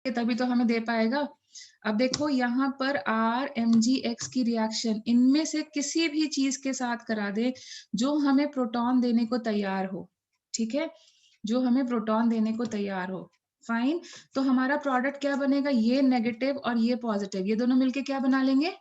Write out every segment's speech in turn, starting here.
तभी तो हमें दे पाएगा। अब देखो यहाँ पर RMgX की रिएक्शन इनमें से किसी भी चीज के साथ करा दे जो हमें प्रोटॉन देने को तैयार हो, ठीक है, जो हमें प्रोटॉन देने को तैयार हो, फाइन। तो हमारा प्रोडक्ट क्या बनेगा, ये नेगेटिव और ये पॉजिटिव, ये दोनों मिलके क्या बना लेंगे,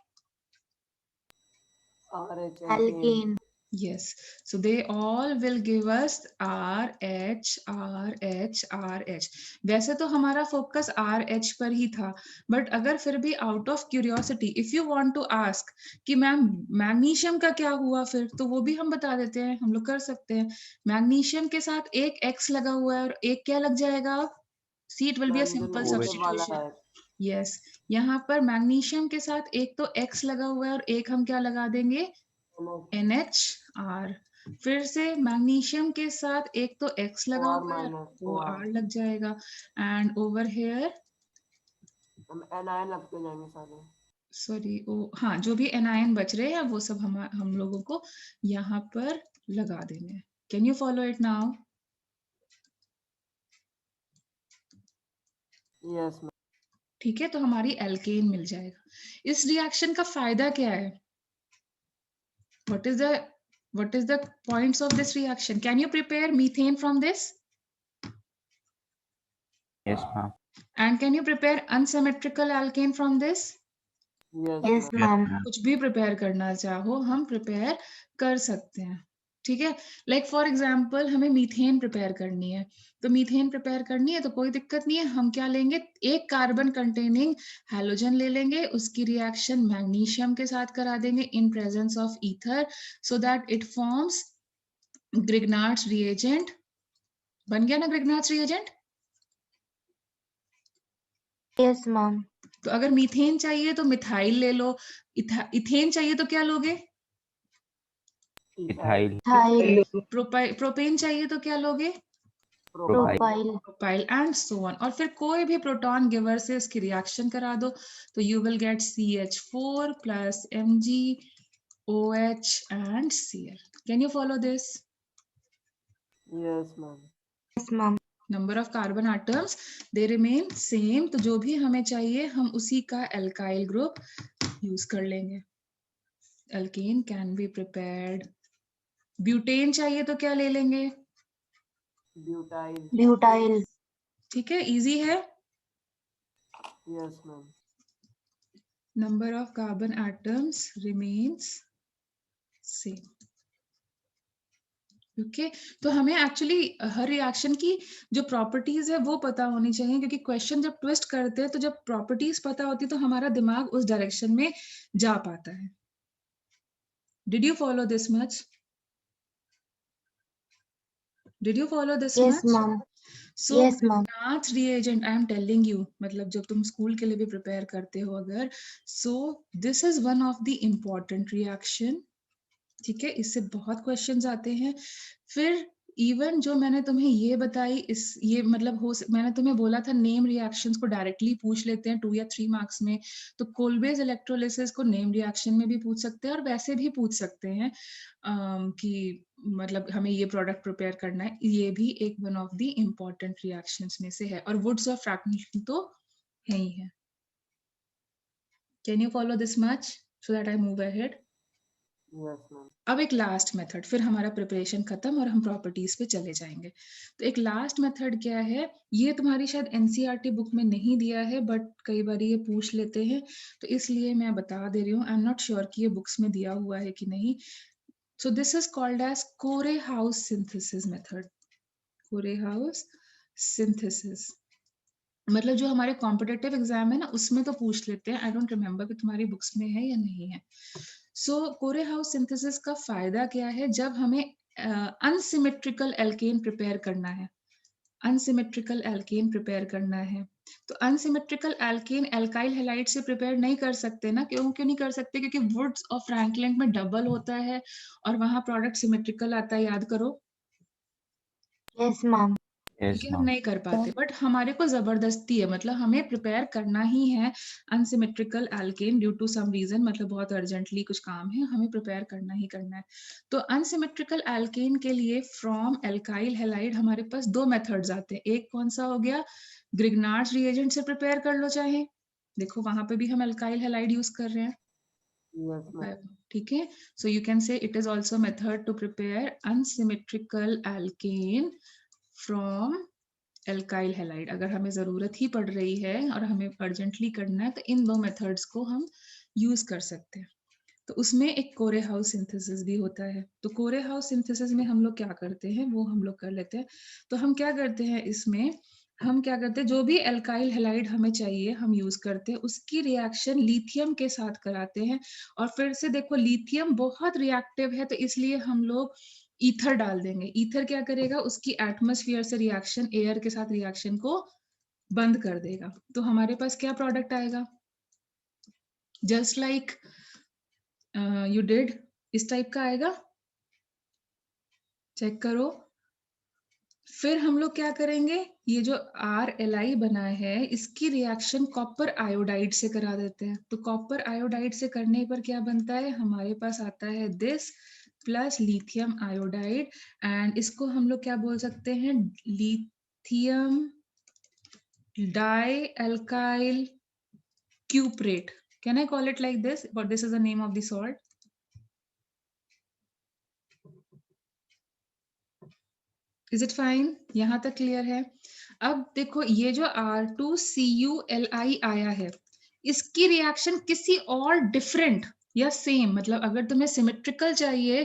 alkene. yes, so they all will give us RH RH RH। वैसे तो हमारा फोकस RH पर ही था, बट अगर फिर भी out of curiosity if you want to ask कि मैम मैग्नीशियम का क्या हुआ, फिर तो वो भी हम बता देते हैं, हम लोग कर सकते हैं। मैग्नीशियम के साथ एक X लगा हुआ है और एक क्या लग जाएगा, see it will be a simple substitution. Yes, यहाँ पर मैग्नीशियम के साथ एक तो X लगा हुआ है और एक हम क्या लगा देंगे, NHR। फिर से मैग्नीशियम के साथ एक तो X लगा हुआ है तो R लग जाएगा, एंड ओवर हेयर एनायन लगते जाएंगे सारे, सॉरी ओ हाँ, जो भी एनायन बच रहे हैं वो सब हम लोगों को यहाँ पर लगा देंगे। Can you follow it now? Yes ma'am. ठीक है, तो हमारी एल्केन मिल जाएगा। इस रिएक्शन का फायदा क्या है, what is the points of this reaction? Can you prepare methane from this? Yes, ma'am. And can you prepare unsymmetrical alkane from this? Yes ma'am. कुछ भी प्रिपेयर करना चाहो हम प्रिपेयर कर सकते हैं, ठीक है। लाइक फॉर एग्जाम्पल हमें मीथेन प्रिपेयर करनी है, तो मीथेन प्रिपेयर करनी है तो कोई दिक्कत नहीं है, हम क्या लेंगे, एक कार्बन कंटेनिंग हैलोजन ले लेंगे, उसकी रिएक्शन मैग्नीशियम के साथ करा देंगे in presence of ether, so that it forms Grignard's reagent. बन गया ना ग्रिग्नार्ड्स रिएजेंट? Yes ma'am. तो अगर मीथेन चाहिए तो मिथाइल ले लो, इथेन चाहिए तो क्या लोगे, इथाइल। प्रोपेन चाहिए तो क्या लोगे, propyl. Propyl, and so on. और फिर कोई भी प्रोटॉन गिवर से इसकी रिएक्शन करा दो तो you will get CH4 plus MgOH and Cl। Can you follow this? Yes ma'am. Yes ma'am. Number of carbon atoms they remain same, तो जो भी हमें चाहिए हम उसी का एल्काइल ग्रुप यूज कर लेंगे। Alkane can be prepared. Butane चाहिए तो क्या ले लेंगे, ब्यूटाइल। ब्यूटाइल। ठीक है, इजी है। Yes ma'am. Number of carbon atoms remains same, okay. तो हमें एक्चुअली हर रिएक्शन की जो प्रॉपर्टीज है वो पता होनी चाहिए, क्योंकि क्वेश्चन जब ट्विस्ट करते हैं तो जब प्रॉपर्टीज पता होती है तो हमारा दिमाग उस डायरेक्शन में जा पाता है। Did you follow this much? Did you follow this yes much? Ma'am. So yes ma'am. Grignard's reagent, I am telling you, मतलब जब तुम स्कूल के लिए भी प्रिपेयर करते हो अगर, सो this is one of the important reaction, ठीक है, इससे बहुत क्वेश्चंस आते हैं। फिर इवन जो मैंने तुम्हें ये बताई, इस ये मतलब मैंने तुम्हें बोला था नेम रिएक्शंस को डायरेक्टली पूछ लेते हैं 2 या 3 मार्क्स में, तो कोलबेज इलेक्ट्रोलिसिस को नेम रिएक्शन में भी पूछ सकते हैं और वैसे भी पूछ सकते हैं कि मतलब हमें ये प्रोडक्ट प्रिपेयर करना है, ये भी एक one of the important reactions में से है, और वुड्स ऑफ फ्रैक्शनल तो है ही है। Can you follow this much so that I move ahead? Yes ma'am. अब एक लास्ट मेथड, फिर हमारा प्रिपरेशन खत्म और हम प्रॉपर्टीज पे चले जाएंगे। तो एक लास्ट मेथड क्या है, ये तुम्हारी शायद एनसीईआरटी बुक में नहीं दिया है, बट कई बार ये पूछ लेते हैं तो इसलिए मैं बता दे रही हूँ। आई एम नॉट श्योर कि ये बुक्स में दिया हुआ है कि नहीं। So this is called as Corey House synthesis method. Corey House synthesis मतलब जो हमारे कॉम्पिटेटिव एग्जाम है ना उसमें तो पूछ लेते हैं, आई डोंट रिमेम्बर कि तुम्हारी बुक्स में है या नहीं है। सो कोरे-हाउस सिंथेसिस का फायदा क्या है, जब हमें अनसिमेट्रिकल एल्केन प्रिपेयर करना है, अनसिमेट्रिकल एल्केन प्रिपेयर करना है, तो अनसिमेट्रिकल एल्केन एल्काइल हैलाइड से प्रिपेयर नहीं कर सकते ना। क्यों नहीं कर सकते? क्योंकि वुड्स ऑफ फ्रैंकलिन में डबल होता है और वहां प्रोडक्ट सिमेट्रिकल आता है, याद करो। Yes ma'am. ठीक है, हम नहीं कर पाते, बट हमारे को जबरदस्ती है, मतलब हमें प्रिपेयर करना ही है unsymmetrical alkane due to some reason, मतलब बहुत अर्जेंटली कुछ काम है, हमें प्रिपेयर करना ही करना है। तो अनसिमेट्रिकल एल्केन के लिए फ्रॉम एल्काइल हैलाइड हमारे पास 2 मेथड्स आते हैं। एक कौन सा हो गया, ग्रिग्नार्ड्स रिएजेंट से प्रिपेयर कर लो चाहे, देखो वहां पे भी हम अल्काइल हैलाइड यूज कर रहे हैं, Yes, ma'am. ठीक है। So you can say it is also method to prepare unsymmetrical alkane from alkyl halide. अगर हमें जरूरत ही पड़ रही है और हमें अर्जेंटली करना है तो इन दो मेथड्स को हम यूज कर सकते हैं। तो उसमें एक कोरे हाउस सिंथेसिस भी होता है। तो कोरे हाउस सिंथेसिस में हम लोग क्या करते हैं वो हम लोग कर लेते हैं। तो हम क्या करते हैं इसमें, हम क्या करते हैं जो भी एल्काइल हैलाइड हमें चाहिए हम यूज करते हैं, उसकी रिएक्शन लिथियम के साथ कराते हैं। और फिर से देखो लिथियम बहुत रिएक्टिव है तो इसलिए हम लोग ईथर डाल देंगे। ईथर क्या करेगा, उसकी एटमॉस्फेयर से रिएक्शन, एयर के साथ रिएक्शन को बंद कर देगा। तो हमारे पास क्या प्रोडक्ट आएगा, जस्ट लाइक यू डिड, इस टाइप का आएगा, चेक करो। फिर हम लोग क्या करेंगे, ये जो RLi बना है इसकी रिएक्शन कॉपर आयोडाइड से करा देते हैं। तो कॉपर आयोडाइड से करने पर क्या बनता है, हमारे पास आता है this plus lithium iodide, and इसको हम लोग क्या बोल सकते हैं, lithium di alkyl cuprate. Can I call it like this, but this is the name of the salt. Is it fine, यहां तक क्लियर है। अब देखो ये जो R2CuLi आया है इसकी रिएक्शन किसी और डिफरेंट या सेम, मतलब अगर तुम्हें सिमेट्रिकल चाहिए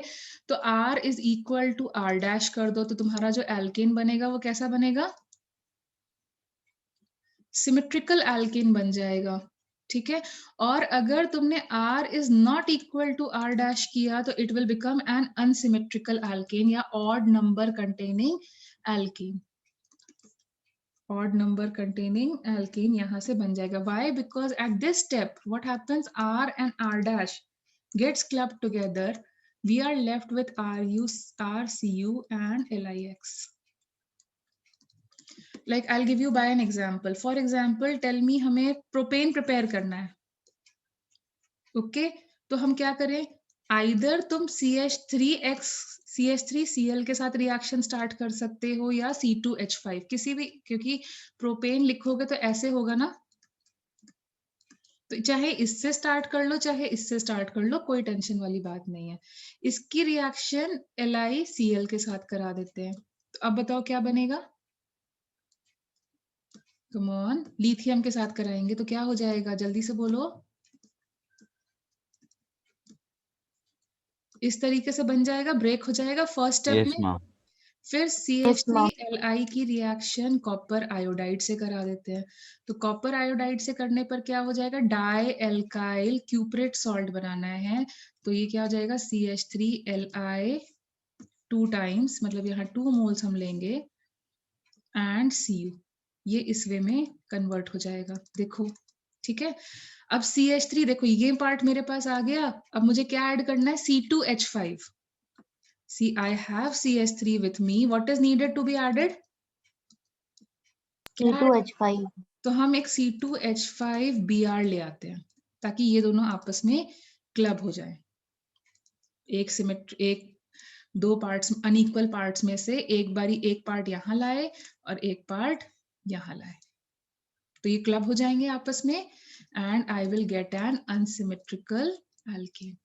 तो R is equal to R dash कर दो, तो तुम्हारा जो एल्केन बनेगा वो कैसा बनेगा, सिमेट्रिकल एल्केन बन जाएगा, ठीक है। और अगर तुमने R is not equal to R dash किया तो it will become an unsymmetrical alkane या odd number containing alkane, odd number containing alkene यहाँ से बन जाएगा। Why? Because at this step what happens, R and R dash gets clubbed together, we are left with RCU and LIX. Like I'll give you by an example. For example, tell me हमें propane prepare करना है, okay तो हम क्या करें, either तुम CH3CL के साथ रिएक्शन स्टार्ट कर सकते हो या C2H5 किसी भी, क्योंकि प्रोपेन लिखोगे तो ऐसे होगा ना, तो चाहे इससे स्टार्ट कर लो चाहे इससे स्टार्ट कर लो, कोई टेंशन वाली बात नहीं है। इसकी रिएक्शन LiCl के साथ करा देते हैं। तो अब बताओ क्या बनेगा, कम ऑन, लिथियम के साथ कराएंगे तो क्या हो जाएगा, जल्दी से बोलो। इस तरीके से बन जाएगा, ब्रेक हो जाएगा फर्स्ट स्टेप यस में। मैम। फिर Yes, ma'am. CH3Li की रिएक्शन कॉपर आयोडाइड से करा देते हैं। तो कॉपर आयोडाइड से करने पर क्या हो जाएगा, डाई एल्काइल क्यूप्रेट सॉल्ट बनाना है। तो ये क्या हो जाएगा, CH3Li 2 टाइम्स, मतलब यहाँ 2 मोल्स हम लेंगे, एंड Cu, ये इस वे में कन्वर्ट हो जाएगा, देखो ठीक है। अब CH3 देखो ये पार्ट मेरे पास आ गया, अब मुझे क्या ऐड करना है, C2H5। See, I have CH3 with me. What is needed to be added? क्या add- C2H5. तो हम एक C2H5Br ले आते हैं ताकि ये दोनों आपस में क्लब हो जाए। एक दो पार्ट्स, अनइक्वल पार्ट्स में से एक बारी एक पार्ट यहाँ लाए और एक पार्ट यहाँ लाए, तो ये क्लब हो जाएंगे आपस में, and I will get an unsymmetrical alkane.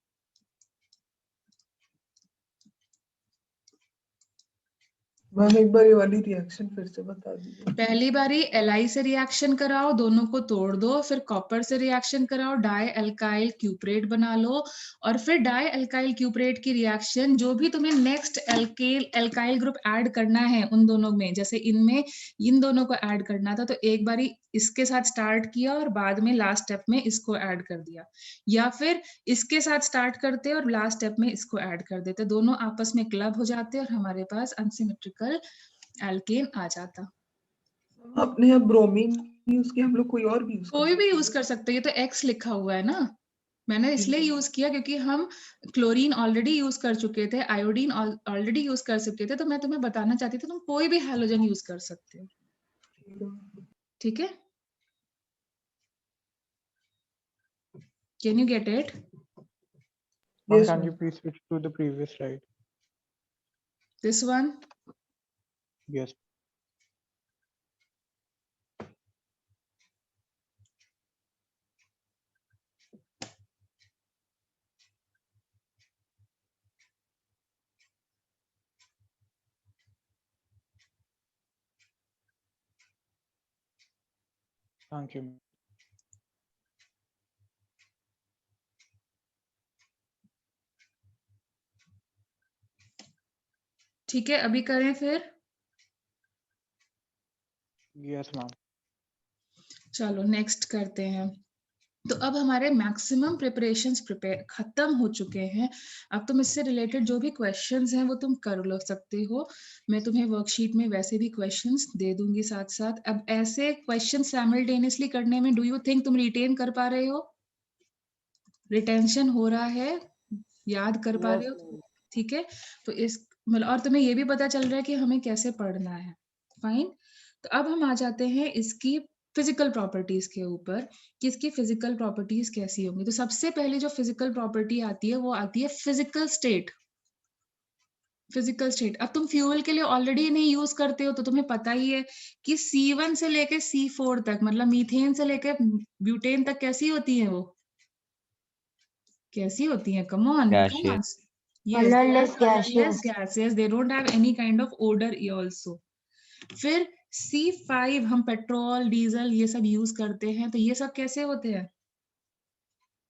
Ma'am एक बार ये वाली रिएक्शन फिर से बता दीजिए। पहली बारी Li से रिएक्शन कराओ, दोनों को तोड़ दो, फिर कॉपर से रिएक्शन कराओ, डाई अल्काइल क्यूप्रेट बना लो, और फिर डाई अल्काइल क्यूप्रेट की रिएक्शन जो भी तुम्हें नेक्स्ट अल्काइल ग्रुप ऐड करना है उन दोनों में, जैसे इनमें इन दोनों को ऐड करना था तो एक बारी इसके साथ स्टार्ट किया और बाद में लास्ट स्टेप में इसको ऐड कर दिया, या फिर इसके साथ स्टार्ट करते और लास्ट स्टेप में इसको ऐड कर देते, दोनों आपस में क्लब हो जाते और हमारे पास अनसिमेट्रिकल एल्केन आ जाता। आपने यहाँ ब्रोमीन यूज किया, हम लोग कोई और भी यूज कोई भी यूज कर सकते हो, ये तो X लिखा हुआ है ना, मैंने इसलिए यूज किया क्योंकि हम क्लोरीन ऑलरेडी यूज कर चुके थे, आयोडीन ऑलरेडी यूज कर चुके थे, तो मैं तुम्हें बताना चाहती थी तुम कोई भी हैलोजन यूज कर सकते हो, ठीक है। Can you get it? Ma'am, Yes, can ma'am. you please switch to the previous slide? This one, Yes. Thank you. ठीक है, अभी करें फिर? Yes, ma'am. चलो नेक्स्ट करते हैं। तो अब हमारे मैक्सिमम प्रिपरेशंस खत्म हो चुके हैं। अब तुम इससे रिलेटेड जो भी क्वेश्चंस हैं वो तुम कर लो सकते हो। मैं तुम्हें वर्कशीट में वैसे भी क्वेश्चंस दे दूंगी साथ साथ। अब ऐसे क्वेश्चन साइमल्टेनियसली करने में डू यू थिंक तुम रिटेन कर पा रहे हो? रिटेंशन हो रहा है? याद कर पा Yes, रहे हो? ma'am. ठीक है, तो इस मतलब और तुम्हें ये भी पता चल रहा है कि हमें कैसे पढ़ना है। फाइन। तो अब हम आ जाते हैं इसकी फिजिकल प्रॉपर्टीज के ऊपर कि इसकी फिजिकल प्रॉपर्टीज कैसी होंगी। तो सबसे पहले जो फिजिकल प्रॉपर्टी आती है वो आती है फिजिकल स्टेट। फिजिकल स्टेट, अब तुम फ्यूल के लिए ऑलरेडी नहीं यूज करते हो तो तुम्हें पता ही है कि C1 से लेके C4 तक, मतलब मीथेन से लेके ब्यूटेन तक कैसी होती है वो? कैसी होती है? Come on, come on. Gaseous. Yes, they are Colorless colorless gaseous. gases. They don't have any kind of odor also. फिर C5 हम पेट्रोल डीजल ये सब यूज करते हैं, तो ये सब कैसे होते हैं?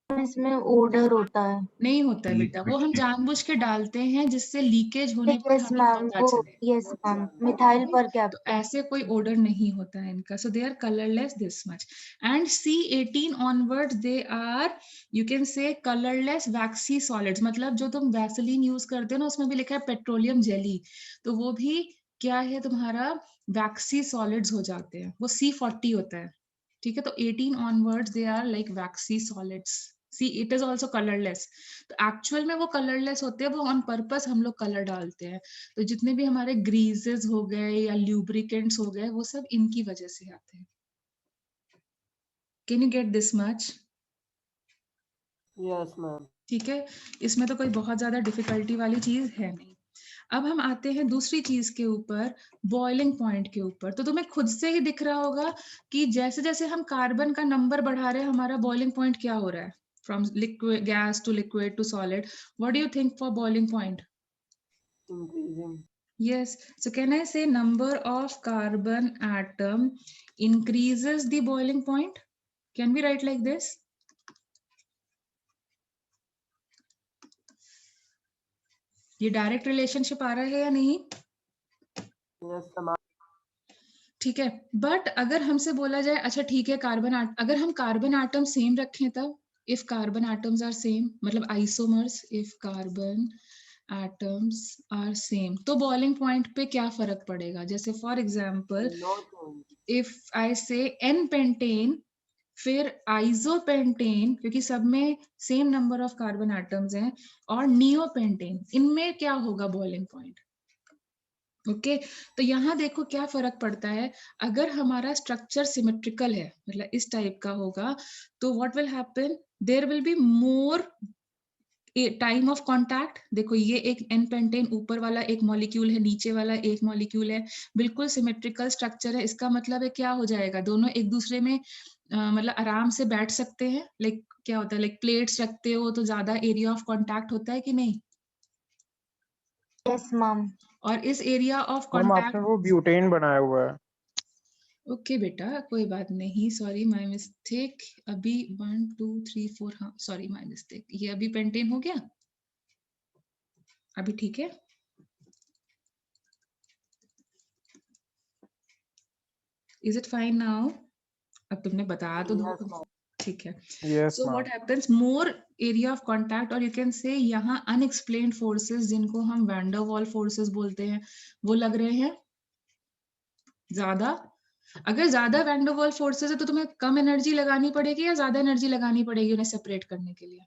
इसमें ओडर होता है। नहीं होता है बेटा, वो हम जानबूझ के डालते हैं जिससे लीकेज होने पर यस हमें मैम, पता वो चले। Yes Yes, ma'am, ma'am. Methyl Okay? पर तो कैप्टन। ऐसे कोई ओडर नहीं होता है इनका, so they are colourless this much. And C18 onwards they are, you can say colourless waxy solids, मतलब जो तुम वैसलीन यूज करते हो ना उसमें भी लिखा है पेट्रोलियम जेली, तो वो भी क्या है तुम्हारा? वैक्सी सॉलिड्स हो जाते हैं, वो C40 होता है। ठीक है, तो 18 onwards they are like waxy solids. See it is also colourless. तो एक्चुअल में वो कलरलेस होते हैं, वो ऑन पर्पस हम लोग कलर डालते हैं। तो जितने भी हमारे ग्रीजेस हो गए या ल्यूब्रिकेंट्स हो गए वो सब इनकी वजह से आते हैं। Can you get this much? Yes, ma'am. ठीक है, इसमें तो कोई बहुत ज्यादा डिफिकल्टी वाली चीज है नहीं। अब हम आते हैं दूसरी चीज के ऊपर, बॉइलिंग पॉइंट के ऊपर। तो तुम्हें खुद से ही दिख रहा होगा कि जैसे जैसे हम कार्बन का नंबर बढ़ा रहे हैं हमारा बॉइलिंग पॉइंट क्या हो रहा है? From liquid gas to liquid to solid. What do you think for boiling point? Increasing. Yes. So can I say number of carbon atom increases the boiling point? Can we write like this? ये direct relationship आ रहा है या नहीं? Yes, ma'am. ठीक है, but अगर हमसे बोला जाए अच्छा ठीक है अगर हम कार्बन एटम सेम रखें तब, if carbon atoms are same, मतलब isomers, if carbon atoms are same, तो बॉइलिंग पॉइंट पे क्या फर्क पड़ेगा? जैसे for example No change. If I say n pentane फिर आइसोपेंटेन, क्योंकि सब में same number of carbon atoms हैं, और नियोपेंटेन, इनमें क्या होगा बॉइलिंग पॉइंट? ओके, तो यहाँ देखो क्या फर्क पड़ता है। अगर हमारा स्ट्रक्चर सिमेट्रिकल है, मतलब इस टाइप का होगा, तो what will happen, there will be more time of contact. देखो ये एक एन पेंटेन ऊपर वाला एक मॉलिक्यूल है, नीचे वाला एक मॉलिक्यूल है, बिल्कुल सिमेट्रिकल स्ट्रक्चर है। इसका मतलब है क्या हो जाएगा, दोनों एक दूसरे में मतलब आराम से बैठ सकते हैं। लाइक क्या होता है, लाइक प्लेट्स रखते हो तो ज्यादा एरिया ऑफ कांटेक्ट होता है कि नहीं? Yes ma'am. और इस एरिया ऑफ मैम आपने कांटेक्ट, वो ब्यूटेन बनाया हुआ है। ओके बेटा कोई बात नहीं, सॉरी माय मिस्टेक। अभी 1 2 3 4, हाँ सॉरी माय मिस्टेक, ये अभी पेंटेन हो गया, अभी ठीक है। Is it fine now? अब तुमने बताया तो Yes, दो, ma'am. ठीक है। Yes so what ma'am. Happens, more area of contact, और यू कैन से यहाँ अनएक्सप्लेन्ड फोर्सेस जिनको हम वैन डर वाल फोर्सेस बोलते हैं, वो लग रहे हैं ज्यादा। अगर ज्यादा वैन डर वाल फोर्सेस है तो तुम्हें कम एनर्जी लगानी पड़ेगी या ज्यादा एनर्जी लगानी पड़ेगी उन्हें सेपरेट करने के लिए?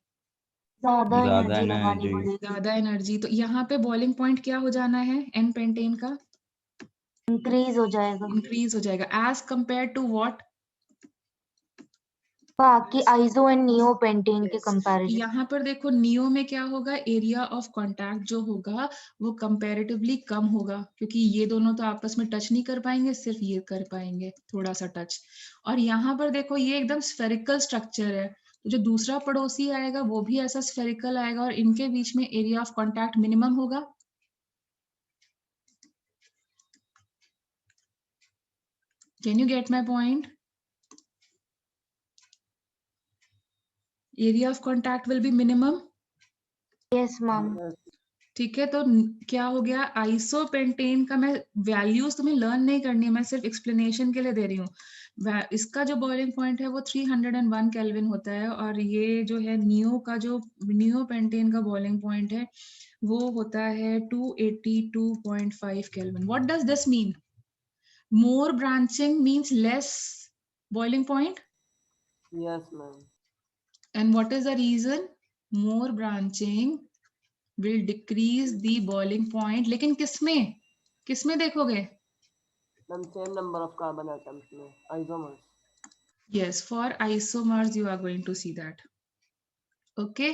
ज्यादा ज्यादा एनर्जी लगानी एनर्जी। पड़ेगी। ज्यादा एनर्जी। तो यहाँ पे बॉइलिंग पॉइंट क्या हो जाना है एन पेंटेन का? इंक्रीज हो जाएगा। इंक्रीज हो जाएगा एज कंपेयर टू व्हाट? बाकी आइसो एंड नियो पेंटेन के Yes. कंपैरिजन। यहाँ पर देखो नियो में क्या होगा, एरिया ऑफ कांटेक्ट जो होगा वो कंपैरेटिवली कम होगा, क्योंकि ये दोनों तो आपस में टच नहीं कर पाएंगे, सिर्फ ये कर पाएंगे थोड़ा सा टच। और यहाँ पर देखो ये एकदम स्फेरिकल स्ट्रक्चर है, तो जो दूसरा पड़ोसी आएगा वो भी ऐसा स्फेरिकल आएगा, और इनके बीच में एरिया ऑफ कांटेक्ट मिनिमम होगा। Can you get my point? Area of contact will be minimum. Yes, ma'am. Yes. ठीक है, तो क्या हो गया, आइसोपेंटेन का मैं वैल्यूज तुम्हें लर्न नहीं करनी है, मैं सिर्फ एक्सप्लेनेशन के लिए दे रही हूँ। इसका जो बॉइलिंग पॉइंट है वो 301 केल्विन होता है, और ये जो है नियो का जो नियोपेंटेन का बॉइलिंग पॉइंट है वो होता है 282.5 kelvin. What does this mean? More branching means less boiling point, Yes, ma'am. and what is the reason? More branching will decrease the boiling point. लेकिन किसमें किसमें देखोगे? Ma'am, same number of carbon atoms में isomers. Yes, for isomers you are going to see that. Okay,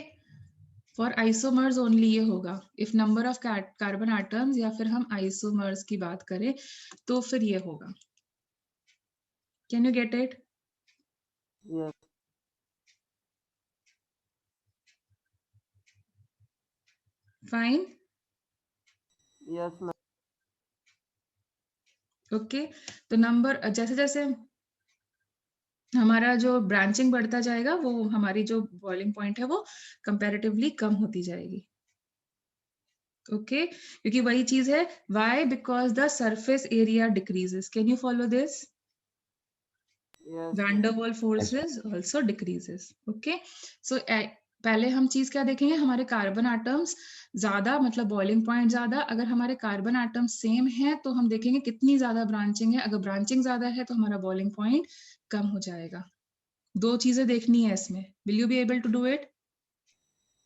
for isomers only ये होगा। if number of carbon atoms या फिर हम isomers की बात करें तो फिर ये होगा। Can you get it? Yes. Fine. Yes, ma'am. Okay, तो नंबर जैसे जैसे हमारा जो ब्रांचिंग बढ़ता जाएगा वो हमारी जो बॉइलिंग पॉइंट है वो कंपैरेटिवली कम होती जाएगी। ओके, क्योंकि वही चीज है, why? Because the surface area decreases. Can you follow this? Yes, van ma'am. Der Waals forces also decreases. Okay, so पहले हम चीज क्या देखेंगे, हमारे कार्बन एटम्स ज्यादा मतलब बॉइलिंग पॉइंट ज्यादा, अगर हमारे कार्बन एटम्स सेम है तो हम देखेंगे कितनी ज्यादा ब्रांचिंग है, अगर ब्रांचिंग ज्यादा है तो हमारा बॉइलिंग पॉइंट कम हो जाएगा। दो चीजें देखनी है इसमें। Will you be able to do it?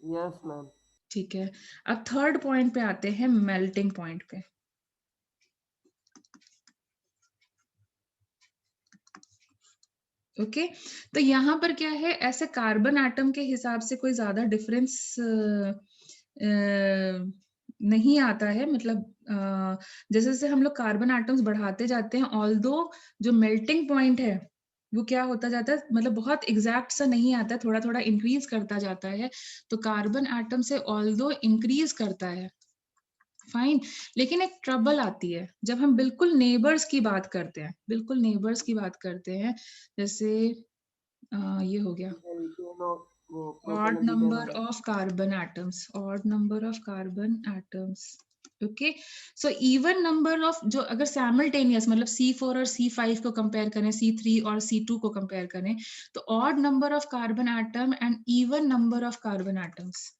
Yes, ma'am. ठीक है, अब थर्ड पॉइंट पे आते हैं, मेल्टिंग पॉइंट पे। ओके, तो यहाँ पर क्या है, ऐसे कार्बन एटम के हिसाब से कोई ज्यादा डिफरेंस नहीं आता है, मतलब जैसे जैसे हम लोग कार्बन एटम्स बढ़ाते जाते हैं, ऑल्दो जो मेल्टिंग पॉइंट है वो क्या होता जाता है, मतलब बहुत एग्जैक्ट सा नहीं आता, थोड़ा थोड़ा इंक्रीज करता जाता है। तो कार्बन एटम से ऑल्दो इंक्रीज करता है, फाइन, लेकिन एक ट्रबल आती है जब हम बिल्कुल नेबर्स की बात करते हैं, बिल्कुल नेबर्स की बात करते हैं, जैसे ये हो गया Alkane वो odd propanediene number वगैरह। of carbon atoms, odd number of carbon atoms। Okay, so even number of, जो अगर सैमल्टेनियस मतलब C4 और C5 को कंपेयर करें, C3 और C2 को कंपेयर करें, तो odd number of carbon atom and even number of carbon atoms.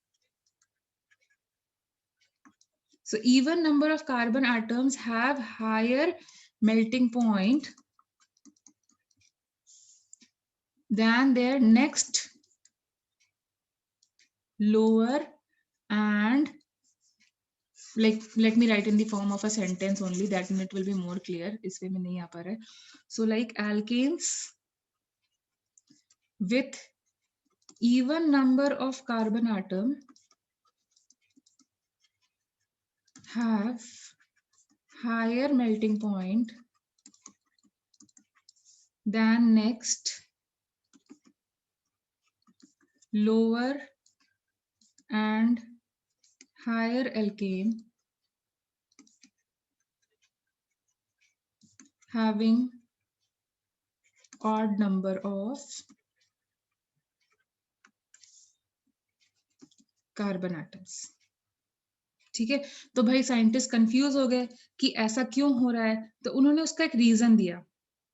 So even number of carbon atoms have higher melting point than their next lower, and like let me write in the form of a sentence only, that it will be more clear, इस way में नहीं आ पा रहा है। So like alkanes with even number of carbon atom have higher melting point than next lower and higher alkane having odd number of carbon atoms. ठीक है, तो भाई साइंटिस्ट कंफ्यूज हो गए कि ऐसा क्यों हो रहा है, तो उन्होंने उसका एक रीजन दिया,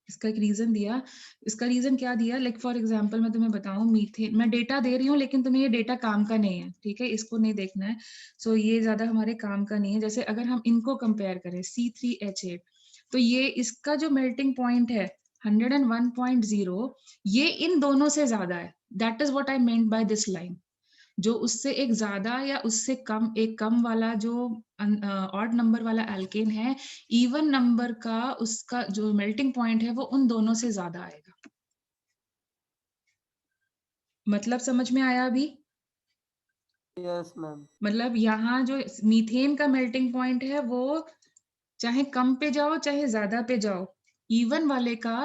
इसका एक रीजन दिया। इसका रीजन क्या दिया, लाइक फॉर एग्जांपल मैं तुम्हें बताऊं, मीथेन, मैं डेटा दे रही हूँ लेकिन तुम्हें ये डेटा काम का नहीं है, ठीक है, इसको नहीं देखना है। सो ये ज्यादा हमारे काम का नहीं है। जैसे अगर हम इनको कंपेयर करें C3H8, तो ये इसका जो मेल्टिंग पॉइंट है 101.0, ये इन दोनों से ज्यादा है। That is what I meant by this line. जो उससे एक ज्यादा या उससे कम, एक कम वाला जो ऑड नंबर वाला एल्केन है, इवन नंबर का उसका जो मेल्टिंग पॉइंट है वो उन दोनों से ज्यादा आएगा। मतलब समझ में आया अभी? Yes, ma'am. मतलब यहाँ जो मीथेन का मेल्टिंग पॉइंट है वो चाहे कम पे जाओ चाहे ज्यादा पे जाओ, इवन वाले का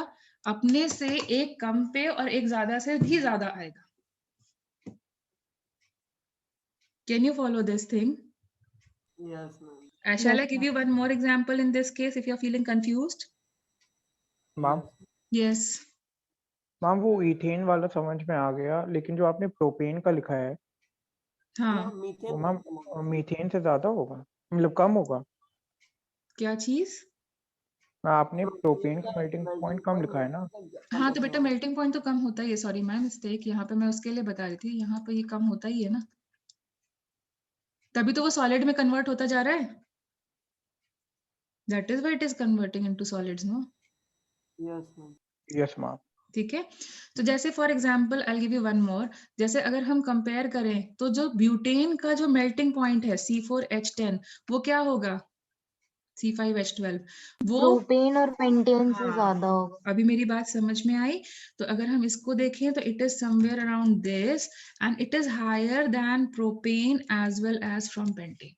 अपने से एक कम पे और एक ज्यादा से भी ज्यादा आएगा। Can you follow this thing? Yes, ma'am. Shall I Yes, give you one more example in this case if you're feeling confused? Ma'am, Yes. Ma'am वो इथेन वाला समझ में आ गया, लेकिन जो आपने प्रोपेन का लिखा है हाँ, वो मीथेन मैम मीथेन से ज्यादा होगा, मतलब कम होगा। क्या चीज? आपने प्रोपेन प्रोपेन का का मेल्टिंग मेल्टिंग पॉइंट कम पॉइंट लिखा है ना। हाँ, तो बेटा मेल्टिंग पॉइंट तो कम होता ही है। सॉरी माय मिस्टेक, यहाँ पे मैं उसके लिए बता रही थी, यहाँ पे ये कम होता ही है ना, तभी तो वो सॉलिड में कन्वर्ट होता जा रहा है। That is why it is converting into solids, no? Yes ma'am. Yes ma'am. ठीक है, तो जैसे for example I give you one more, जैसे अगर हम कंपेयर करें तो जो ब्यूटेन का जो मेल्टिंग पॉइंट है C4H10 वो क्या होगा? C5H12 वो प्रोपेन और पेंटेन से हाँ, ज्यादा होगा। अभी मेरी बात समझ में आई? तो अगर हम इसको देखें तो it is somewhere around this and it is higher than propane as well as from pentane.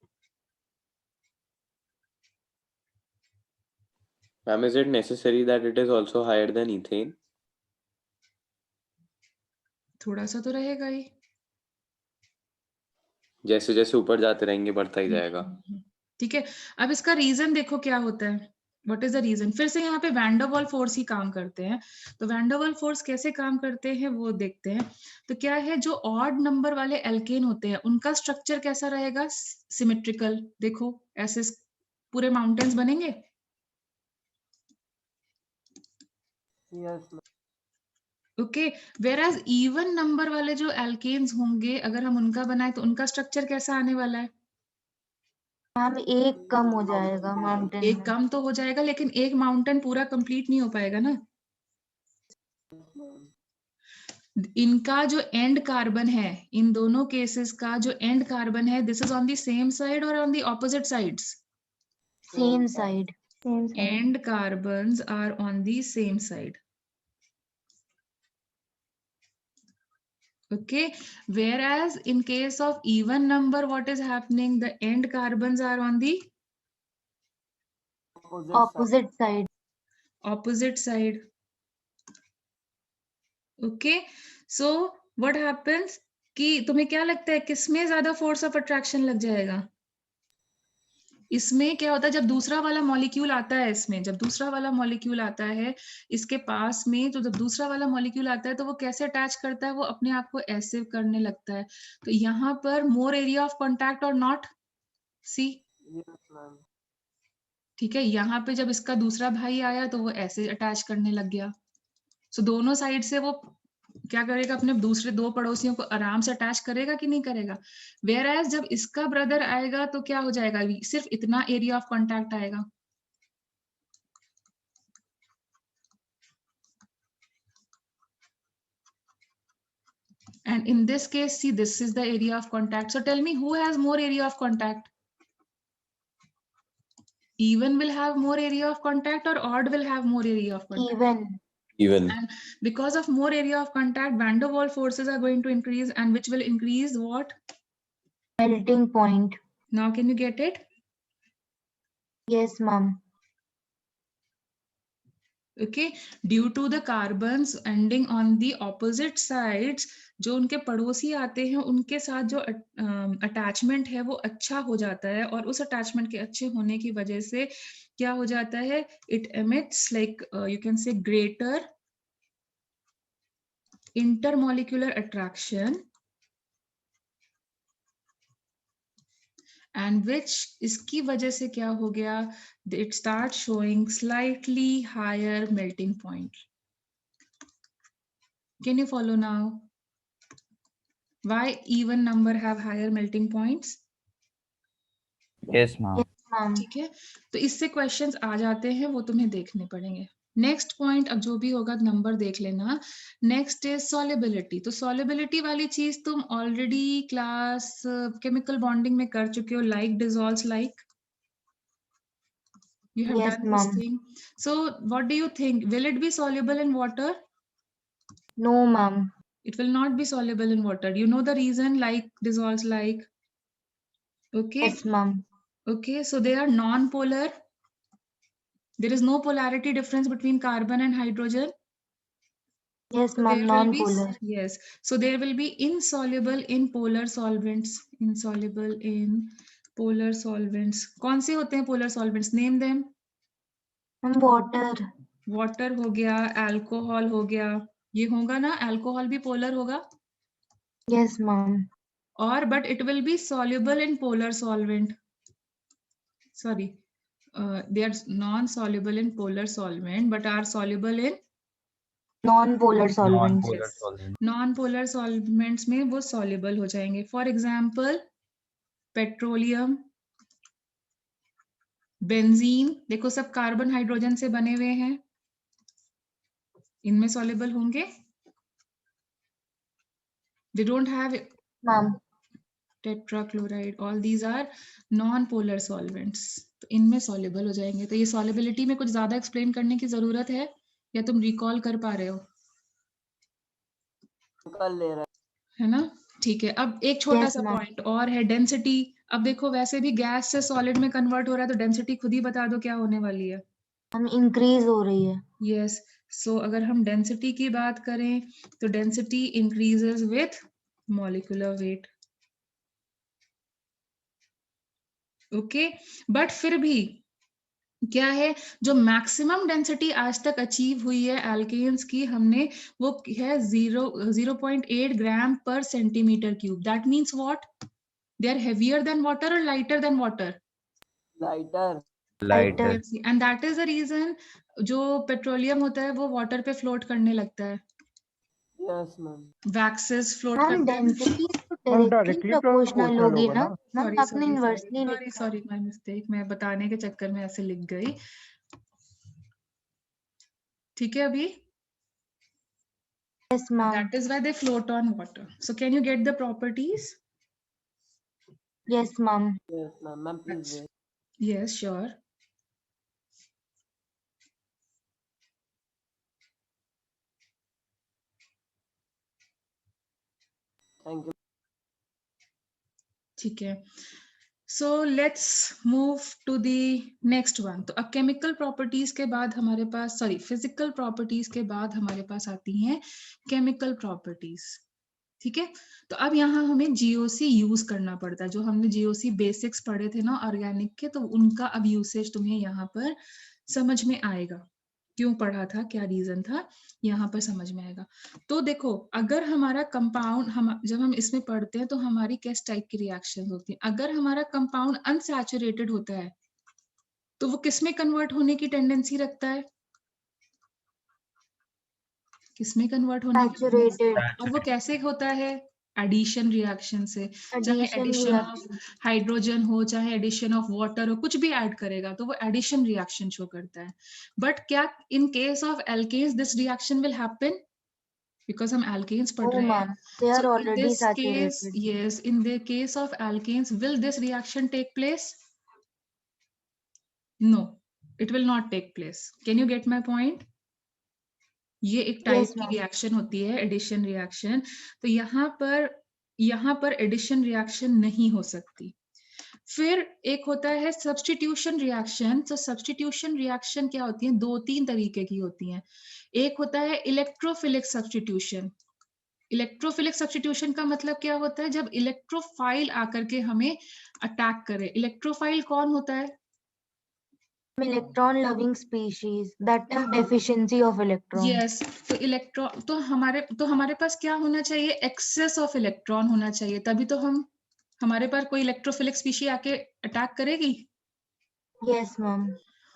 Ma'am, is it necessary that it is also higher than ethane? थोड़ा सा तो रहेगा ही. जैसे जैसे ऊपर जाते रहेंगे बढ़ता ही जाएगा. ठीक है, अब इसका रीजन देखो क्या होता है. What is the reason? फिर से यहाँ पे वैंडरवाल फोर्स ही काम करते हैं. तो वैंडरवाल फोर्स कैसे काम करते हैं वो देखते हैं. तो क्या है, जो ऑड नंबर वाले एल्केन होते हैं उनका स्ट्रक्चर कैसा रहेगा? सिमेट्रिकल. देखो ऐसे पूरे माउंटेन्स बनेंगे. Yes ma'am. Okay, whereas even number वाले जो एल्केन्स होंगे अगर हम उनका बनाए तो उनका स्ट्रक्चर कैसा आने वाला है? मैम एक कम हो जाएगा माउंटेन एक में। कम तो हो जाएगा, लेकिन एक माउंटेन पूरा कंप्लीट नहीं हो पाएगा ना. इनका जो एंड कार्बन है, इन दोनों केसेस का जो एंड कार्बन है, this is on the same side और on the opposite sides? Same side. End carbons are on the same side. Okay, whereas in case of even number, what is happening? The end carbons are on the opposite side. opposite side. Okay, so what happens कि तुम्हें क्या लगता है किसमें ज्यादा force of attraction लग जाएगा? इसमें क्या होता है, जब दूसरा वाला मॉलिक्यूल आता है, इसमें जब दूसरा वाला मॉलिक्यूल आता है इसके पास में, तो जब दूसरा वाला मॉलिक्यूल आता है तो वो कैसे अटैच करता है? वो अपने आप को ऐसे करने लगता है. तो यहाँ पर मोर एरिया ऑफ कॉन्टैक्ट और नॉट? See, yes ma'am. ठीक है, यहाँ पे जब इसका दूसरा भाई आया तो वो ऐसे अटैच करने लग गया. सो दोनों साइड से वो क्या करेगा, अपने दूसरे दो पड़ोसियों को आराम से अटैच करेगा कि नहीं करेगा? वेयर एज जब इसका ब्रदर आएगा तो क्या हो जाएगा, सिर्फ इतना एरिया ऑफ कॉन्टैक्ट आएगा. And in this case, see, this is the area of contact. So tell me, who has more area of contact? Even will have more area of contact or odd will have more area of contact? Even. Even. And because of more area of contact, van der Waals forces are going to increase, and which will increase what? Melting point. Now can you get it? Yes ma'am. Okay, due to the carbons ending on the opposite sides, जो उनके पड़ोसी आते हैं उनके साथ जो attachment है वो अच्छा हो जाता है, और उस अटैचमेंट के अच्छे होने की वजह से क्या हो जाता है, it emits like you can say greater intermolecular attraction, and which इसकी वजह से क्या हो गया, it starts showing slightly higher melting point. Can you follow now? Why even number have higher melting points? Yes, ma'am. Ma'am. ठीक है, तो इससे क्वेश्चंस आ जाते हैं, वो तुम्हें देखने पड़ेंगे. नेक्स्ट पॉइंट, अब जो भी होगा नंबर देख लेना. Next is solubility. तो सॉल्युबिलिटी वाली चीज तुम ऑलरेडी क्लास केमिकल बॉन्डिंग में कर चुके हो, like dissolves like. You have Yes, done this ma'am. thing. So what do you think? Will it be soluble in water? No, ma'am. It will not be soluble in water. You know the reason, like dissolves like. Okay. Yes, ma'am. Okay. So they are non-polar. There is no polarity difference between carbon and hydrogen. Yes, So ma'am. there will be, Non-polar. yes. So there will be insoluble in polar solvents. Insoluble in polar solvents. कौन से होते हैं polar solvents? Name them. Ma'am, water. Water हो गया, alcohol हो गया. ये होगा ना, अल्कोहल भी पोलर होगा, Yes, ma'am. और but it will be soluble in polar solvent. Sorry, they are non-soluble in polar solvent but are soluble in Non-polar solvents. Non-polar Yes. solvent. non-polar solvents में वो soluble हो जाएंगे. For example, petroleum, benzene, देखो सब carbon hydrogen से बने हुए हैं, इनमें soluble होंगे. They don't have Ma'am. tetrachloride, all these are non-polar solvents. तो इनमें soluble हो जाएंगे. तो ये solubility में कुछ ज्यादा explain करने की जरूरत है या तुम recall कर पा रहे हो? कर ले रहा है ना? ठीक है. अब एक छोटा Yes, सा ma'am. पॉइंट और है, डेंसिटी. अब देखो वैसे भी गैस से सॉलिड में कन्वर्ट हो रहा है, तो डेंसिटी खुद ही बता दो क्या होने वाली है. हम increase हो रही है. यस. सो अगर हम डेंसिटी की बात करें तो density increases with molecular weight. Okay, but फिर भी क्या है, जो मैक्सिमम डेंसिटी आज तक अचीव हुई है एल्केन्स की, हमने वो है 0.8 ग्राम पर centimetre cube. That means what? They are heavier than water or lighter than water? Lighter. Lighter. And that is the reason जो पेट्रोलियम होता है वो वाटर पे फ्लोट करने लगता है. Yes ma'am. Waxes float Ma'am, करते हैं. density तो ma'am directly directly proportional proportional होगी होगा ना? ना. Ma'am, सॉरी आपने inversely लिखा है. सॉरी माय मिस्टेक, मैं बताने के चक्कर में ऐसे लिख गई. ठीक है अभी? Yes, ma'am. That is why they float on water. So can you get the properties? Yes, ma'am. Yes ma'am. Ma'am please wait. Yes, sure. Thank you. ठीक है. So let's move to the next one. तो अब chemical properties के बाद हमारे पास, sorry physical properties के बाद हमारे पास आती हैं केमिकल प्रॉपर्टीज. ठीक है. तो अब यहाँ हमें जीओसी यूज करना पड़ता है. जो हमने जीओसी बेसिक्स पढ़े थे ना ऑर्गेनिक के, तो उनका अब यूसेज तुम्हें यहाँ पर समझ में आएगा. क्यों पढ़ा था, क्या रीजन था, यहाँ पर समझ में आएगा. तो देखो, अगर हमारा कंपाउंड, जब हम इसमें पढ़ते हैं तो हमारी किस टाइप की रिएक्शन होती है. अगर हमारा कंपाउंड अनसैचुरेटेड होता है तो वो किस में कन्वर्ट होने की टेंडेंसी रखता है? किसमें कन्वर्ट होने की टेंडेंसी? Saturated. और वो कैसे होता है? एडिशन रिएक्शन से. चाहे Addition addition of reaction. Hydrogen हो, चाहे एडिशन ऑफ वाटर हो, कुछ भी ऐड करेगा तो वो एडिशन रिएक्शन शो करता है. बट क्या in case of alkenes this reaction will happen? Because हम एल्केन्स पढ़ No, रहे हैं. ma'am. They So are in already this case, saturated. yes, in the case of alkanes, will this reaction take place? No, it will not take place. Can you get my point? ये एक type Yes, की ma'am. Reaction होती है, addition reaction. तो यहाँ पर addition reaction नहीं हो सकती. फिर एक होता है सब्स्टिट्यूशन रिएक्शन. तो सब्स्टिट्यूशन रिएक्शन क्या होती है? 2-3 तरीके की होती हैं. एक होता है इलेक्ट्रोफिलिक सब्स्टिट्यूशन. इलेक्ट्रोफिलिक सब्स्टिट्यूशन का मतलब क्या होता है? जब इलेक्ट्रोफाइल आकर के हमें अटैक करे. इलेक्ट्रोफाइल कौन होता है? Electron loving species that have deficiency of electrons. Yes. तो इलेक्ट्रॉन, तो हमारे पास क्या होना चाहिए? एक्सेस ऑफ इलेक्ट्रॉन होना चाहिए, तभी तो हमारे पास कोई इलेक्ट्रोफिलिक स्पीशी आके अटैक करेगी. Yes, ma'am.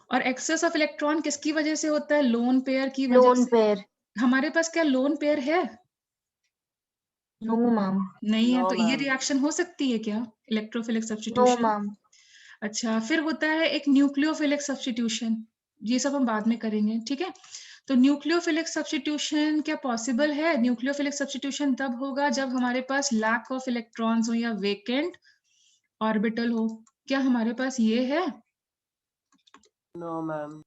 और एक्सेस ऑफ इलेक्ट्रॉन किसकी वजह से होता है? लोन पेयर की वजह Lone से. pair. हमारे पास क्या लोन पेयर है? No, ma'am. नहीं है. No, तो ये ma'am. रिएक्शन हो सकती है क्या, इलेक्ट्रोफिलिक No, सब्स्टिट्यूशन? ma'am. अच्छा, फिर होता है एक न्यूक्लियोफिलिक सब्स्टिट्यूशन. ये सब हम बाद में करेंगे. ठीक है. तो न्यूक्लियोफिलिक सब्स्टिट्यूशन क्या पॉसिबल है? न्यूक्लियोफिलिक सब्स्टिट्यूशन तब होगा जब हमारे पास लैक ऑफ इलेक्ट्रॉन्स हो या वेकेंट ऑर्बिटल हो. क्या हमारे पास ये है? No ma'am.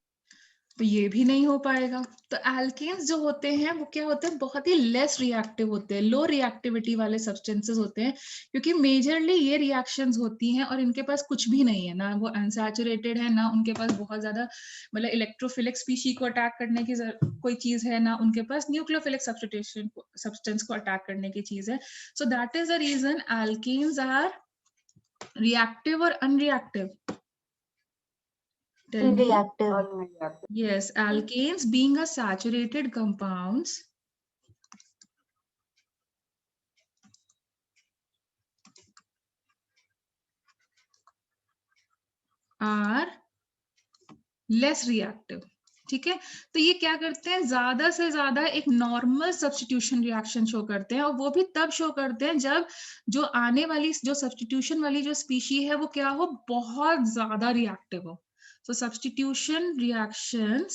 तो ये भी नहीं हो पाएगा. तो एल्केन्स जो होते हैं वो क्या होते हैं? बहुत ही लेस रिएक्टिव होते हैं, लो रिएक्टिविटी वाले सब्सटेंसेस होते हैं, क्योंकि मेजरली ये रिएक्शंस होती हैं और इनके पास कुछ भी नहीं है ना. वो अनसैचुरेटेड है ना, उनके पास बहुत ज्यादा मतलब इलेक्ट्रोफिलिक स्पीशी को अटैक करने की कोई चीज है ना, उनके पास न्यूक्लियोफिलिक सब्सटेंस को अटैक करने की चीज है. So that is the reason alkenes are reactive और unreactive. Tell me. Reactive. Unreactive. Yes, alkanes being a saturated compounds less reactive. ठीक है, तो ये क्या करते हैं, ज्यादा से ज्यादा एक नॉर्मल सब्स्टिट्यूशन रिएक्शन शो करते हैं, और वो भी तब शो करते हैं जब जो आने वाली जो सब्स्टिट्यूशन वाली जो स्पीशी है वो क्या हो, बहुत ज्यादा रिएक्टिव हो। So substitution reactions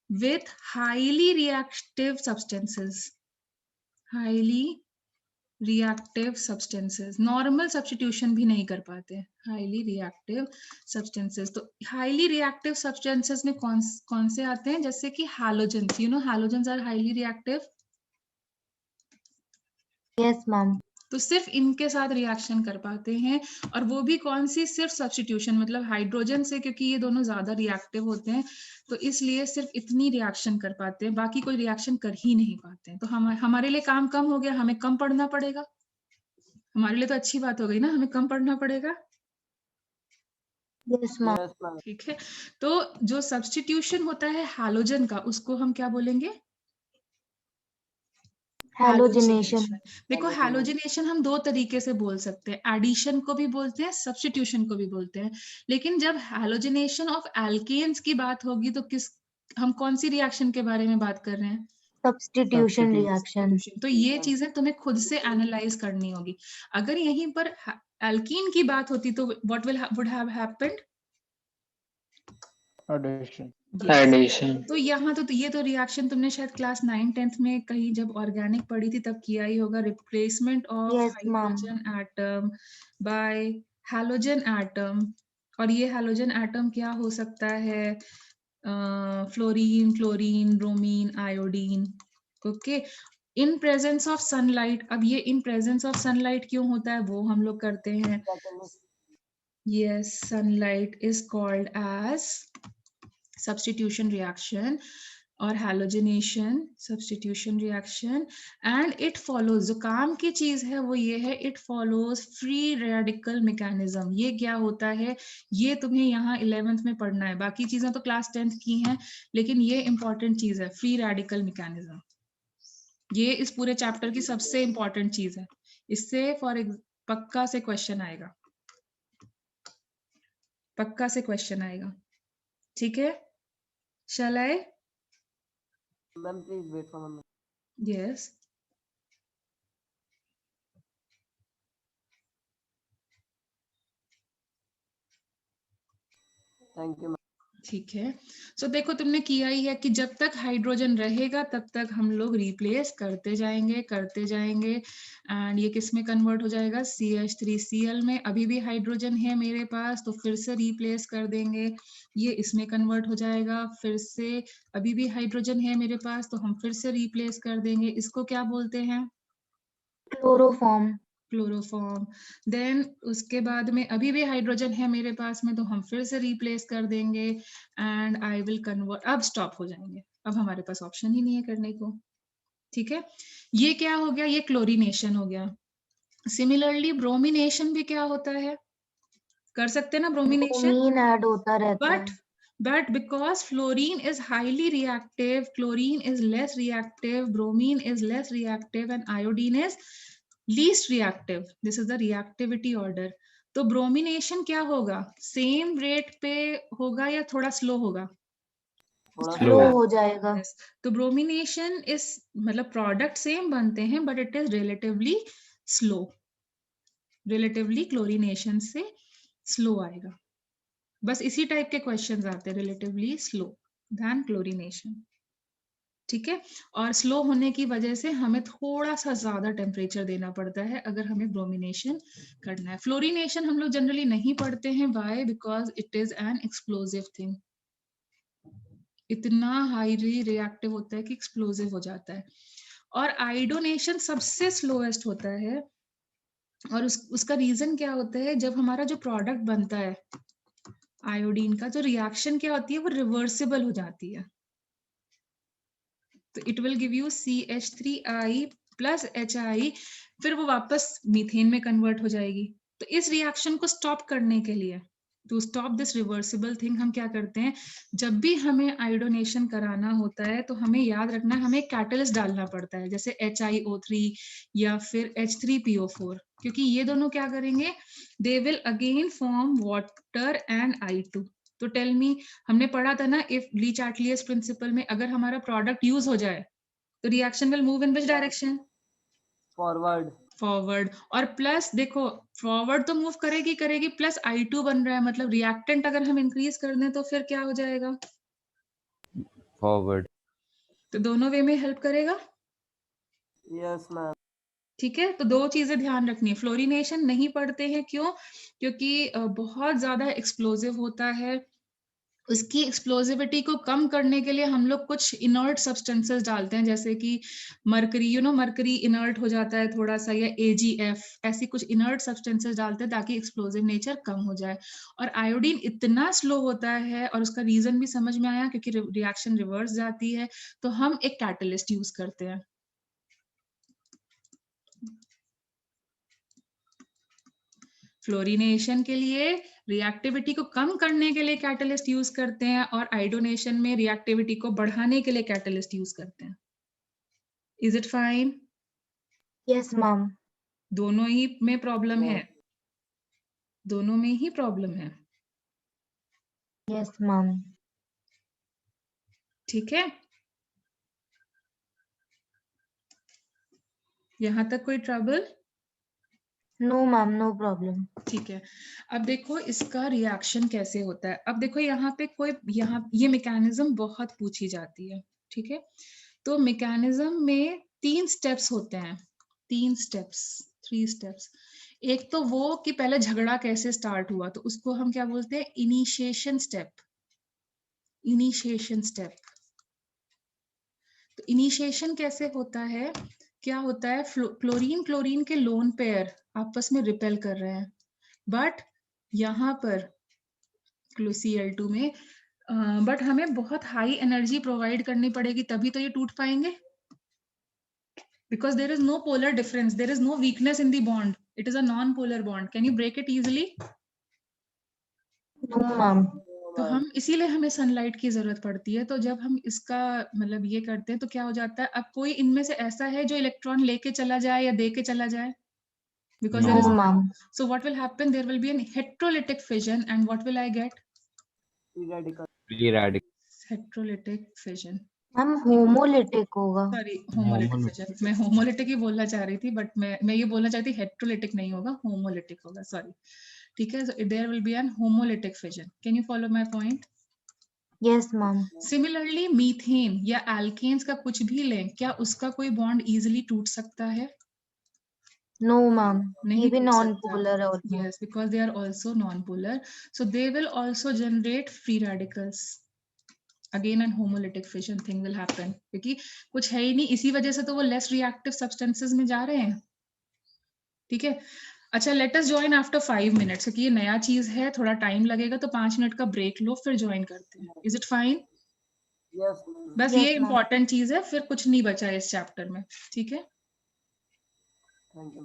with highly reactive substances, highly reactive substances, normal substitution भी नहीं कर पाते, highly reactive substances। तो highly reactive substances में कौन से आते हैं, जैसे कि halogens, you know halogens are highly reactive। Yes, ma'am. तो सिर्फ इनके साथ रिएक्शन कर पाते हैं, और वो भी कौन सी, सिर्फ सब्स्टिट्यूशन, मतलब हाइड्रोजन से, क्योंकि ये दोनों ज्यादा रिएक्टिव होते हैं, तो इसलिए सिर्फ इतनी रिएक्शन कर पाते हैं, बाकी कोई रिएक्शन कर ही नहीं पाते हैं। तो हमारे लिए काम कम हो गया, हमें कम पढ़ना पड़ेगा। हमारे लिए तो अच्छी बात हो गई ना, हमें कम पढ़ना पड़ेगा। Yes, ma'am. Yes, ma'am. ठीक है, तो जो सब्स्टिट्यूशन होता है हैलोजन का, उसको हम क्या बोलेंगे, Halogenation. देखो हैलोजिनेशन हम दो तरीके से बोल सकते हैं, एडिशन को भी बोलते हैं, सब्स्टिट्यूशन को भी बोलते हैं। लेकिन जब हैलोजिनेशन ऑफ एल्केन्स की बात होगी तो हम कौन सी रिएक्शन के बारे में बात कर रहे हैं, Substitution reaction. तो ये चीजें तुम्हें खुद से एनालाइज करनी होगी। अगर यहीं पर एल्कीन की बात होती तो what would have happened, addition. तो यहाँ तो ये तो रिएक्शन तुमने शायद क्लास 9-10th में कहीं जब ऑर्गेनिक पढ़ी थी तब किया ही होगा, replacement of Yes, ma'am. Hydrogen atom by halogen atom. और ये हैलोजन एटम क्या हो सकता है, fluorine, chlorine, bromine, iodine. Okay, in presence of sunlight. अब ये इन प्रेजेंस ऑफ सनलाइट क्यों होता है वो हम लोग करते हैं। Yes, sunlight is called as substitution reaction or halogenation, substitution reaction, and it follows, जो काम की चीज है वो ये है, it follows free radical mechanism। ये क्या होता है, ये तुम्हें यहाँ 11th में पढ़ना है, बाकी चीजें तो क्लास 10th की हैं, लेकिन ये इंपॉर्टेंट चीज है, फ्री रेडिकल मैकेनिज्म। ये इस पूरे चैप्टर की सबसे इंपॉर्टेंट चीज है, इससे पक्का से क्वेश्चन आएगा, पक्का से क्वेश्चन आएगा। ठीक है, shall I? Ma'am, please wait for a minute. Yes. Thank you, ma'am. ठीक है, सो देखो तुमने किया ही है कि जब तक हाइड्रोजन रहेगा तब तक हम लोग रिप्लेस करते जाएंगे एंड ये किस में कन्वर्ट हो जाएगा, CH3Cl में। अभी भी हाइड्रोजन है मेरे पास तो फिर से रिप्लेस कर देंगे, ये इसमें कन्वर्ट हो जाएगा, फिर से अभी भी हाइड्रोजन है मेरे पास तो हम फिर से रिप्लेस कर देंगे। इसको क्या बोलते हैं, Chloroform. क्लोरोफॉर्म। देन उसके बाद में अभी भी हाइड्रोजन है मेरे पास में तो हम फिर से रिप्लेस कर देंगे एंड आई विल कन्वर्ट। अब स्टॉप हो जाएंगे, अब हमारे पास ऑप्शन ही नहीं है करने को। ठीक है, ये क्या हो गया, ये क्लोरीनेशन हो गया। सिमिलरली ब्रोमिनेशन भी क्या होता है, कर सकते हैं ना ब्रोमिनेशन, Bromine add होता रहता है. but because fluorine is highly reactive, chlorine is less reactive, bromine is less reactive and iodine is least reactive. This is the reactivity order. तो ब्रोमिनेशन क्या होगा, सेम रेट पे होगा या थोड़ा स्लो होगा, Slow हो जाएगा. yes. तो ब्रोमिनेशन इस मतलब प्रोडक्ट सेम बनते हैं but it is relatively slow, relatively chlorination से स्लो आएगा। बस इसी टाइप के क्वेश्चंस आते हैं, रिलेटिवली स्लो दैन क्लोरीनेशन। ठीक है, और स्लो होने की वजह से हमें थोड़ा सा ज्यादा टेम्परेचर देना पड़ता है अगर हमें ब्रोमिनेशन करना है। फ्लोरीनेशन हम लोग जनरली नहीं पढ़ते हैं, why, because it is an explosive thing, इतना हाईली रिएक्टिव होता है कि एक्सप्लोजिव हो जाता है। और आयोडोनेशन सबसे स्लोएस्ट होता है, और उसका रीजन क्या होता है, जब हमारा जो प्रोडक्ट बनता है आयोडीन का, जो रिएक्शन क्या होती है वो रिवर्सिबल हो जाती है। तो it will give you CH3I plus HI, फिर वो वापस मीथेन में कन्वर्ट हो जाएगी। तो इस रिएक्शन को स्टॉप करने के लिए, to stop this reversible thing, हम क्या करते हैं, जब भी हमें आयोडोनेशन कराना होता है तो हमें याद रखना है हमें कैटलिस्ट डालना पड़ता है, जैसे HiO3 या फिर H3PO4, क्योंकि ये दोनों क्या करेंगे, they will again form water and I2। तो टेल मी, हमने पढ़ा था ना इफ ली चार्टलियर्स प्रिंसिपल में अगर हमारा प्रोडक्ट यूज हो जाए तो reaction will move in which direction? Forward. Forward. और प्लस देखो फॉरवर्ड तो मूव करेगी प्लस I2 बन रहा है, मतलब रिएक्टेंट अगर हम इंक्रीज कर दें तो फिर क्या हो जाएगा? फॉरवर्ड। तो दोनों वे में हेल्प करेगा। Yes ma'am. ठीक है, तो दो चीजें ध्यान रखनी है। फ्लोरिनेशन नहीं पढ़ते हैं, क्यों? क्योंकि बहुत ज्यादा एक्सप्लोजिव होता है। उसकी एक्सप्लोजिविटी को कम करने के लिए हम लोग कुछ इनर्ट सब्सटेंसेस डालते हैं, जैसे कि मरकरी, मरकरी इनर्ट हो जाता है थोड़ा सा, या AgF, ऐसी कुछ इनर्ट सब्सटेंसेस डालते हैं ताकि एक्सप्लोजिव नेचर कम हो जाए। और आयोडीन इतना स्लो होता है, और उसका रीजन भी समझ में आया, क्योंकि रिएक्शन रिवर्स जाती है, तो हम एक कैटलिस्ट यूज करते हैं। फ्लोरिनेशन के लिए, रिएक्टिविटी को कम करने के लिए कैटलिस्ट यूज करते हैं, और आयोडोनेशन में रिएक्टिविटी को बढ़ाने के लिए कैटलिस्ट यूज करते हैं। Is it fine? Yes ma'am. दोनों ही में प्रॉब्लम है, दोनों में ही प्रॉब्लम है। Yes ma'am. ठीक है, यहां तक कोई trouble? No ma'am, no problem. ठीक है, अब देखो इसका रिएक्शन कैसे होता है। अब देखो यहाँ पे ये मैकेनिज्म बहुत पूछी जाती है। ठीक है, तो मैकेनिज्म में 3 स्टेप्स होते हैं, 3 स्टेप्स। एक तो वो कि पहले झगड़ा कैसे स्टार्ट हुआ, तो उसको हम क्या बोलते हैं? Initiation step. तो इनिशिएशन कैसे होता है? क्या होता है? क्लोरीन के लोन पेयर आपस में रिपेल कर रहे हैं, बट यहाँ पर Cl2 में बट हमें बहुत हाई एनर्जी प्रोवाइड करनी पड़ेगी, तभी तो ये टूट पाएंगे। Because there is no polar difference, there is no weakness in the bond, it is a non polar bond. Can you break it easily? No ma'am. तो हम इसीलिए हमें सनलाइट की जरूरत पड़ती है। तो जब हम इसका मतलब ये करते हैं तो क्या हो जाता है? अब कोई इनमें से ऐसा है जो इलेक्ट्रॉन लेके चला जाए या दे के चला जाए? Because there is no ma'am. so what will happen? There will be an heterolytic fission, and what will I get? Free radical. Free radical. Heterolytic fission. Ma'am homolytic होगा। Sorry, homolytic fission. मैं homolytic ही बोलना चाह रही थी, but मैं ये बोलना चाहती हेट्रोलिटिक नहीं होगा, होमोलिटिक होगा, सॉरी। ठीक है, so there will be an homolytic fission. Can you follow my point? Yes ma'am. Similarly, methane या एल्केन्स का कुछ भी लें, क्या उसका कोई बॉन्ड इजीली टूट सकता है? नो मैम, ये नहीं भी टूट नॉन सकता। पोलर है और Yes, because they are also non-polar, so they will also generate free radicals. Again an homolytic fission thing will happen, क्योंकि कुछ है ही नहीं, इसी वजह से तो वो लेस रिएक्टिव सब्सटेंसेस में जा रहे हैं। ठीक है, अच्छा, let us join after 5 minutes, क्योंकि ये नया चीज है, थोड़ा टाइम लगेगा, तो 5 मिनट का ब्रेक लो, फिर ज्वाइन करते हैं। Is it fine? यस बस Yes, ये ma'am. इंपॉर्टेंट चीज है, फिर कुछ नहीं बचा है इस चैप्टर में। ठीक है, थैंक यू।